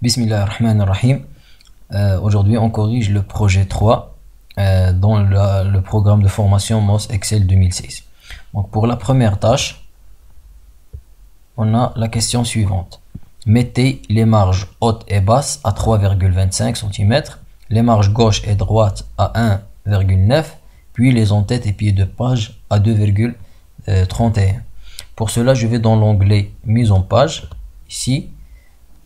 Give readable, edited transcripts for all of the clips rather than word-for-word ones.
Bismillahirrahmanirrahim. Aujourd'hui, on corrige le projet 3 dans le programme de formation MOS Excel 2016. Donc, pour la première tâche, on a la question suivante. Mettez les marges hautes et basses à 3,25 cm, les marges gauche et droite à 1,9, puis les en-tête et pieds de page à 2,31. Pour cela, je vais dans l'onglet mise en page, ici.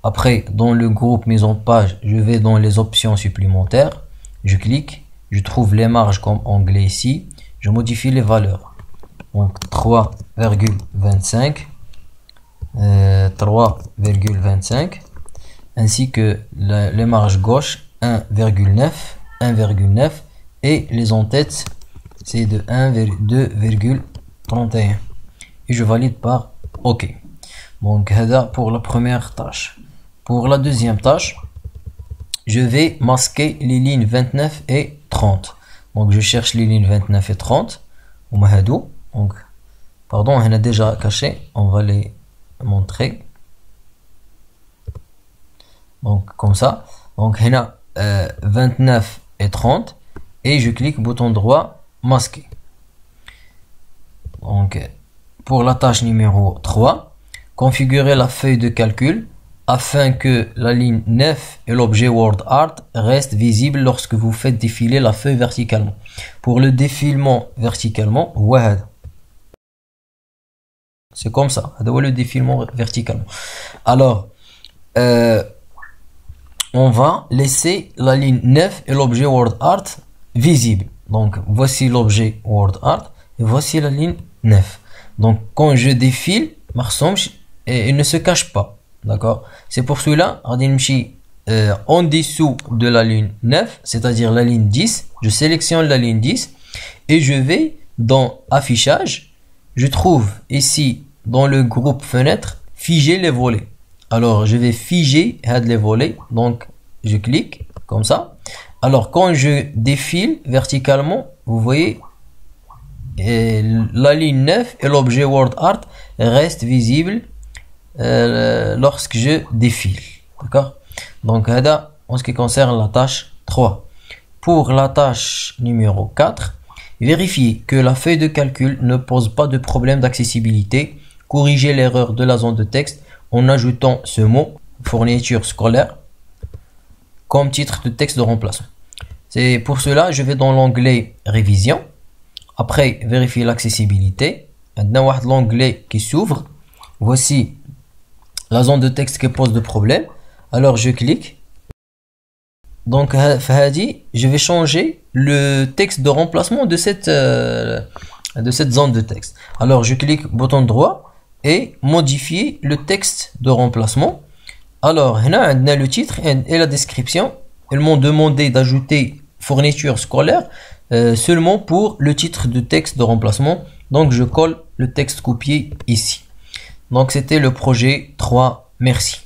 Après, dans le groupe mise en page, je vais dans les options supplémentaires. Je clique, je trouve les marges comme onglet ici. Je modifie les valeurs. Donc 3,25, 3,25, ainsi que les marges gauche 1,9, 1,9 et les en-tête c'est de 2,31. Et je valide par OK. Donc, pour la première tâche. Pour la deuxième tâche, je vais masquer les lignes 29 et 30. Donc, je cherche les lignes 29 et 30. Donc, pardon, on a déjà caché. On va les montrer. Donc, comme ça. Donc, on a 29 et 30. Et je clique bouton droit, masquer. Donc, pour la tâche numéro 3, configurer la feuille de calcul afin que la ligne 9 et l'objet WordArt restent visibles lorsque vous faites défiler la feuille verticalement. Pour le défilement verticalement, c'est comme ça. Le défilement verticalement. Alors, on va laisser la ligne 9 et l'objet WordArt visibles. Donc, voici l'objet WordArt et voici la ligne 9. Donc, quand je défile, il ne se cache pas. D'accord? C'est pour cela, en dessous de la ligne 9, c'est-à-dire la ligne 10, je sélectionne la ligne 10 et je vais dans affichage. Je trouve ici, dans le groupe fenêtre, figer les volets. Alors, je vais figer les volets. Donc, je clique comme ça. Alors, quand je défile verticalement, vous voyez, la ligne 9 et l'objet WordArt restent visibles lorsque je défile. D'accord? Donc, en ce qui concerne la tâche 3. Pour la tâche numéro 4, vérifiez que la feuille de calcul ne pose pas de problème d'accessibilité. Corrigez l'erreur de la zone de texte en ajoutant ce mot fourniture scolaire comme titre de texte de remplacement. C'est pour cela, je vais dans l'onglet révision. Après, vérifier l'accessibilité. Maintenant, l'onglet qui s'ouvre. Voici la zone de texte qui pose de problème. Alors, je clique. Donc, je vais changer le texte de remplacement de cette zone de texte. Alors, je clique bouton droit et modifier le texte de remplacement. Alors, on a le titre et la description. Ils m'ont demandé d'ajouter fourniture scolaire seulement pour le titre de texte de remplacement. Donc, je colle le texte copié ici. Donc, c'était le projet 3. Merci.